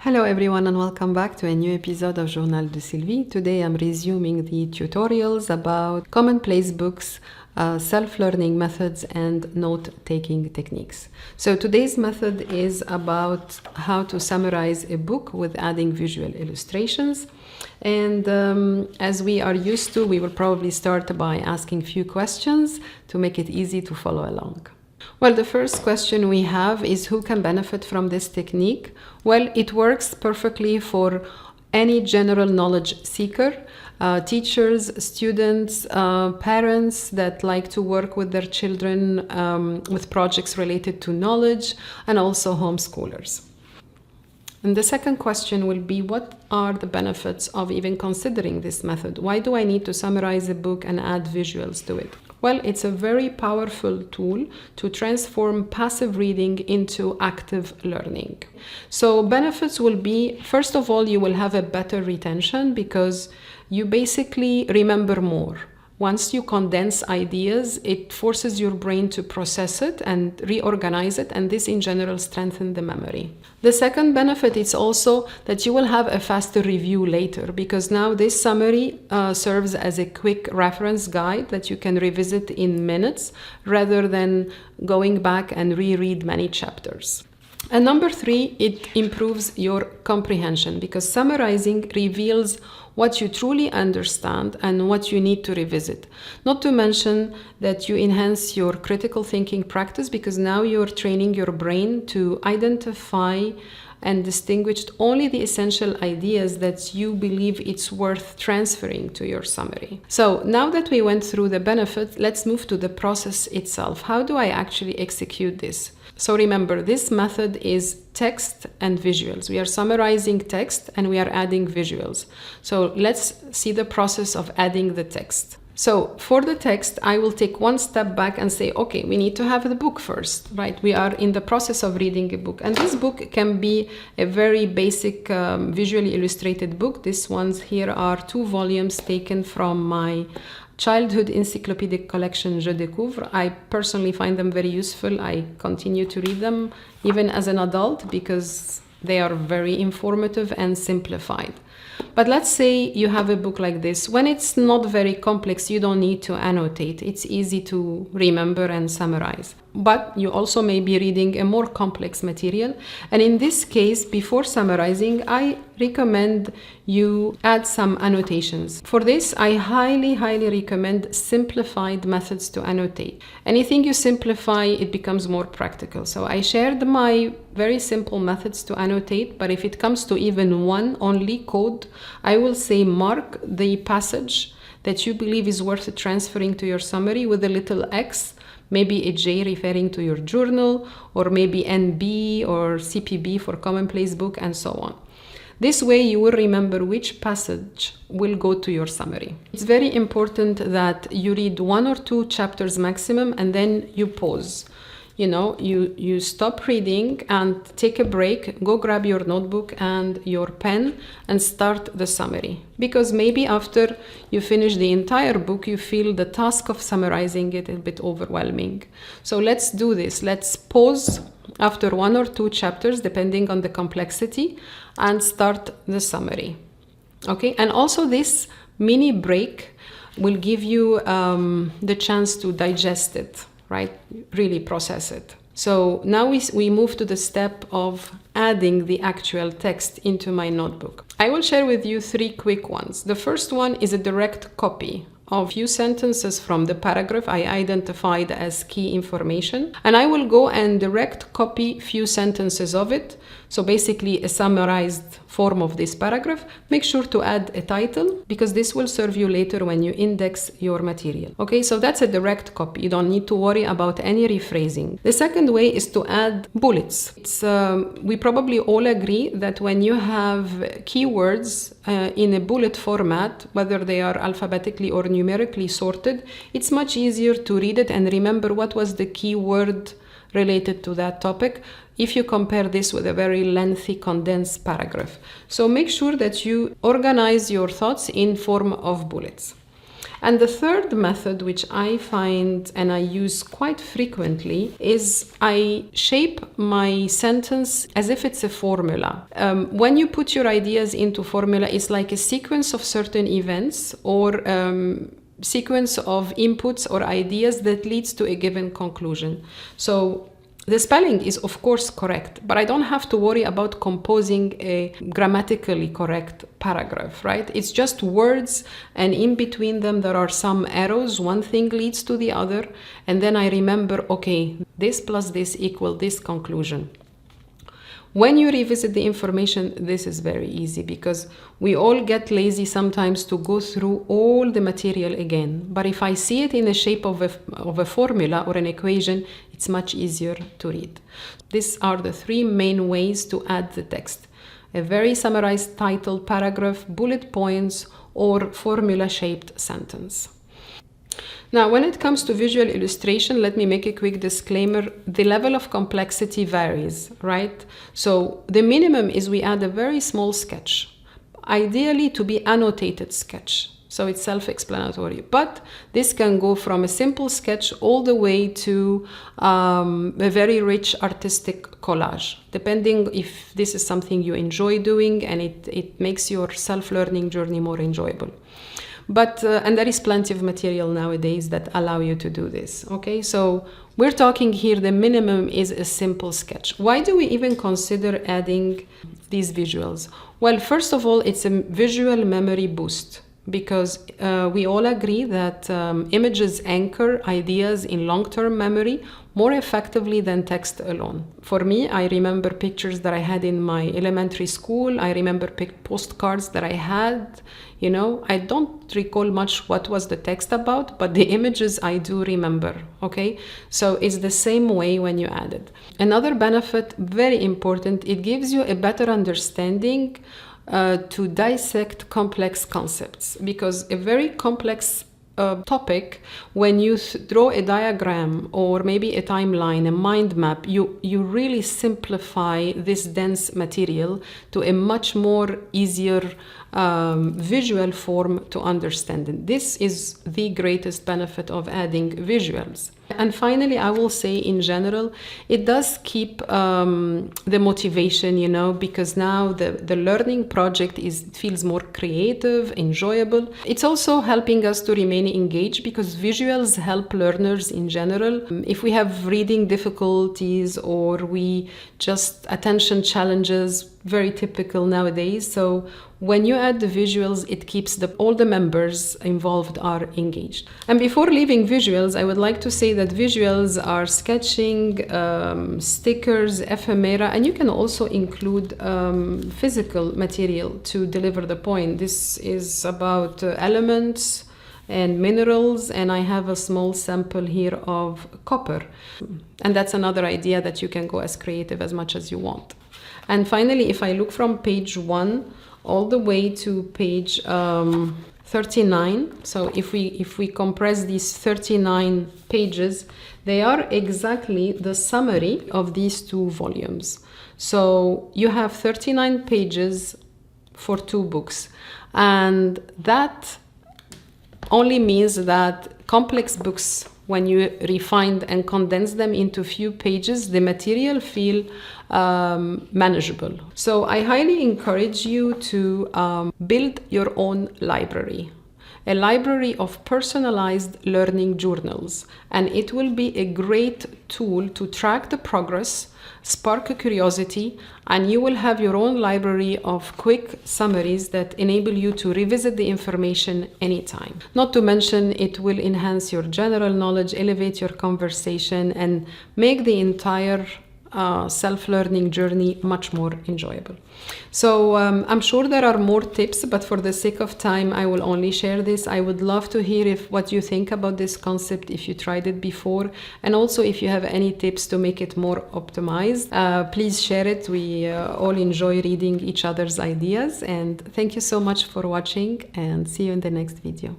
Hello everyone and welcome back to a new episode of Journal de Sylvie. Today I'm resuming the tutorials about commonplace books, self-learning methods and note-taking techniques. So today's method is about how to summarize a book with adding visual illustrations. And as we are used to, we will probably start by asking a few questions to make it easy to follow along. Well, the first question we have is who can benefit from this technique? Well, it works perfectly for any general knowledge seeker, teachers, students, parents that like to work with their children with projects related to knowledge, and also homeschoolers. And the second question will be, what are the benefits of even considering this method? Why do I need to summarize a book and add visuals to it? Well, it's a very powerful tool to transform passive reading into active learning. So benefits will be, first of all, you will have a better retention because you basically remember more. Once you condense ideas, it forces your brain to process it and reorganize it, and this in general strengthens the memory. The second benefit is also that you will have a faster review later, because now this summary serves as a quick reference guide that you can revisit in minutes rather than going back and reread many chapters. And number three, it improves your comprehension because summarizing reveals what you truly understand and what you need to revisit. Not to mention that you enhance your critical thinking practice because now you're training your brain to identify and distinguish only the essential ideas that you believe it's worth transferring to your summary. So now that we went through the benefits, let's move to the process itself. How do I actually execute this? So remember, this method is text and visuals. We are summarizing text and we are adding visuals. So let's see the process of adding the text. So for the text, I will take one step back and say, okay, we need to have the book first, right? We are in the process of reading a book. And this book can be a very basic visually illustrated book. These ones here are 2 volumes taken from my childhood encyclopedic collection, Je Découvre. I personally find them very useful. I continue to read them even as an adult because they are very informative and simplified. But let's say you have a book like this. When it's not very complex, you don't need to annotate. It's easy to remember and summarize. But you also may be reading a more complex material. And in this case, before summarizing, I recommend you add some annotations. For this, I highly recommend simplified methods to annotate. Anything you simplify, it becomes more practical. So I shared my very simple methods to annotate, but if it comes to even one only code, I will say mark the passage that you believe is worth transferring to your summary with a little X, maybe a J referring to your journal, or maybe NB or CPB for commonplace book, and so on. This way you will remember which passage will go to your summary. It's very important that you read 1 or 2 chapters maximum and then you pause. You stop reading and take a break, go grab your notebook and your pen and start the summary. Because maybe after you finish the entire book, you feel the task of summarizing it a bit overwhelming. So let's do this. Let's pause after 1 or 2 chapters, depending on the complexity, and start the summary. Okay, and also this mini break will give you the chance to digest it. Right? Really process it. So now we move to the step of adding the actual text into my notebook. I will share with you 3 quick ones. The first one is a direct copy of few sentences from the paragraph I identified as key information, and I will go and direct copy few sentences of it. So basically a summarized form of this paragraph. Make sure to add a title because this will serve you later when you index your material. Okay, so that's a direct copy. You don't need to worry about any rephrasing. The second way is to add bullets. We probably all agree that when you have keywords in a bullet format, whether they are alphabetically or numerically sorted, it's much easier to read it and remember what was the keyword related to that topic if you compare this with a very lengthy condensed paragraph. So make sure that you organize your thoughts in form of bullets. And the third method, which I find and I use quite frequently, is I shape my sentence as if it's a formula. When you put your ideas into formula, it's like a sequence of certain events or sequence of inputs or ideas that leads to a given conclusion. So the spelling is of course correct, but I don't have to worry about composing a grammatically correct paragraph, right? It's just words, and in between them there are some arrows. One thing leads to the other, and then I remember, okay, this plus this equal this conclusion. When you revisit the information, this is very easy because we all get lazy sometimes to go through all the material again. But if I see it in the shape of a formula or an equation, it's much easier to read. These are the three main ways to add the text: a very summarized title, paragraph, bullet points, or formula-shaped sentence. Now, when it comes to visual illustration, let me make a quick disclaimer. The level of complexity varies, right? So the minimum is we add a very small sketch, ideally to be annotated sketch. So it's self-explanatory, but this can go from a simple sketch all the way to a very rich artistic collage, depending if this is something you enjoy doing and it makes your self-learning journey more enjoyable. But, and there is plenty of material nowadays that allow you to do this, okay? So we're talking here, the minimum is a simple sketch. Why do we even consider adding these visuals? Well, first of all, it's a visual memory boost, because we all agree that images anchor ideas in long-term memory more effectively than text alone. For me, I remember pictures that I had in my elementary school. I remember postcards that I had. You know, I don't recall much what was the text about, but the images I do remember, okay? So it's the same way when you add it. Another benefit, very important, it gives you a better understanding to dissect complex concepts, because a very complex topic, when you draw a diagram or maybe a timeline, a mind map, you really simplify this dense material to a much more easier visual form to understand it. This is the greatest benefit of adding visuals. And finally, I will say in general, it does keep the motivation, you know, because now the learning project feels more creative, enjoyable. It's also helping us to remain engaged, because visuals help learners in general. If we have reading difficulties or we just attention challenges, very typical nowadays. So when you add the visuals, it keeps all the members involved are engaged. And before leaving visuals, I would like to say that visuals are sketching, stickers, ephemera, and you can also include physical material to deliver the point. This is about elements and minerals, and I have a small sample here of copper. And that's another idea that you can go as creative as much as you want. And finally, if I look from page 1 all the way to page 39, so if we compress these 39 pages, they are exactly the summary of these 2 volumes. So you have 39 pages for 2 books, and that only means that complex books, when you refine and condense them into few pages, the material feel manageable. So I highly encourage you to build your own library, a library of personalized learning journals, and it will be a great tool to track the progress, spark a curiosity, and you will have your own library of quick summaries that enable you to revisit the information anytime. Not to mention, it will enhance your general knowledge, elevate your conversation, and make the entire self-learning journey much more enjoyable. So I'm sure there are more tips, but for the sake of time, I will only share this. I would love to hear what you think about this concept, if you tried it before, and also if you have any tips to make it more optimized. Please share it. We all enjoy reading each other's ideas, and thank you so much for watching, and see you in the next video.